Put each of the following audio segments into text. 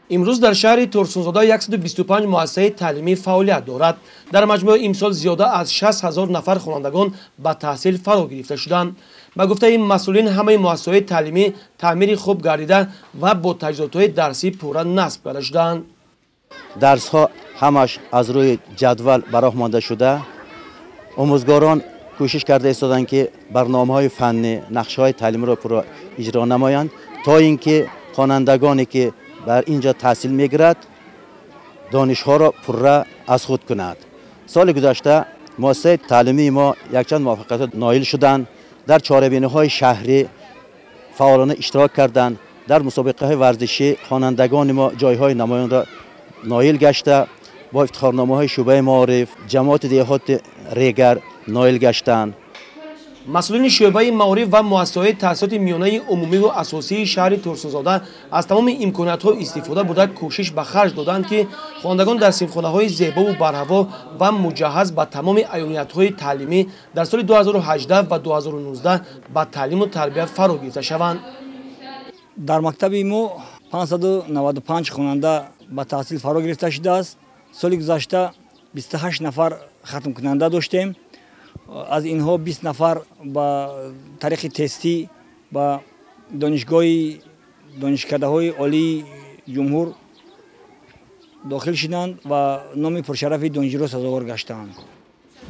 امروز در شهر ترسونزاده 125 مؤسسه تعلیمی فعالیت دارد. در مجموع امسال زیاده از 60,000 نفر خوانندگان به تحصیل فرا گرفته شدند. به گفته این مسئولین همه مؤسسات تعلیمی تعمیر خوب گردیده و با تجهیزات درسی پوره نصب کرده شدند. درس ها همش از روی جدول برآمده شده. آموزگاران کوشش کرده ایستادند که برنامه‌های فنی، نقشه‌های تعلیمی را پورا اجرا نمایند تا اینکه خوانندگانی که بر اینجا تحصیل میگیرد دانش‌ها را پوره از خود کند. سال گذشته مؤسسه تعلیمی ما یکچند موفقیت نایل شدند. در چهاربینی‌های شهری فعالانه اشتراک کردند. در مسابقه‌های ورزشی خوانندگان ما جای‌های نمایان را نایل گشته. با افتخارنامه‌های شعبه معارف جماعت دهات ریگر نایل گشتند. مسئولین شعبه معارف و مؤسسات تحصیلات میانه عمومی و اساسی شهر ترسونزاده از تمام امکانات‌ها استفاده بوده کوشش به خرج دادند که خوانندگان در صنفخانه‌های زیبا و برهوا و مجهز به تمام عیونیت‌های تعلیمی در سال 2018 و 2019 به تعلیم و تربیت فرا گرفته شوند. در مکتب ما 595 خواننده به تحصیل فرا گرفته شده است. سال گذشته 28 نفر ختم کننده داشتیم. از اینها 20 نفر با طریق تستی با دانشکده‌های عالی جمهور داخل شدند و نام پرشرف دانشجو سزاوار گشتند.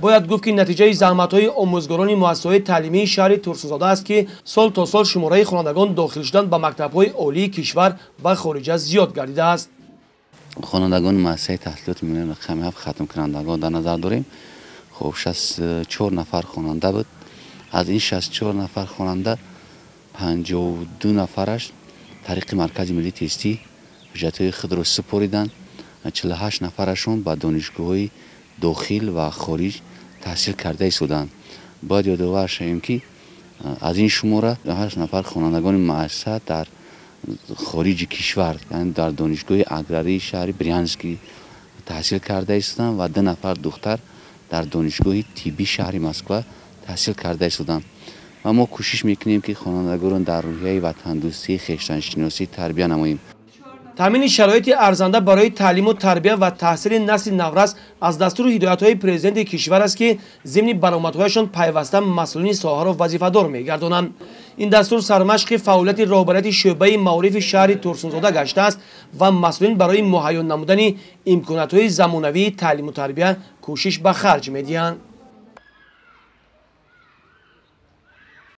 باید گفت که نتیجه زحمت‌های آموزگاران مؤسسات تعلیمی شهر ترسونزاده است که سال تا سال شماره خوانندگان داخل شدن به مکتب‌های عالی کشور و خارج زیاد گردیده است. خوانندگان مؤسسه تحصیلات میانه رقم 7 ختم کنندگان در نظر داریم. خب 64 نفر خواننده بود. از این 64 نفر خواننده 52 نفرش طریق مرکز ملی تستی حجت‌های خود را سپاریدند. 48 نفرشون به دانشگاه‌های داخل و خارج تحصیل کرده ایستادند. باید یادآور شویم که از این شماره 8 نفر خوانندگان مؤسسه در خارج کشور یعنی در دانشگاه اگراری شهر برینسکی تحصیل کرده ایستادند و 2 نفر دختر در دانشگاه طبی شهر مسکو تحصیل کرده ایستادند. و ما کوشش میکنیم که خوانندگان در روحیه وطن دوستی، خویشتن‌شناسی تربیت نماییم. تامین شرایط ارزنده برای تعلیم و تربیت و تحصیل نسل نورس از دستور هدایت‌های پرزیدنت کشور است که ضمن برآمدهایشان پیوسته مسئولین ساحه را وظیفه‌دار می‌گردانند. این دستور سرمشق فعالیت رهبریت شعبه معارف شهر ترسونزاده گشته است و مسئولین برای مهیا نمودن امکانات‌های زمانوی تعلیم و تربیت کوشش به خرج می‌دهند.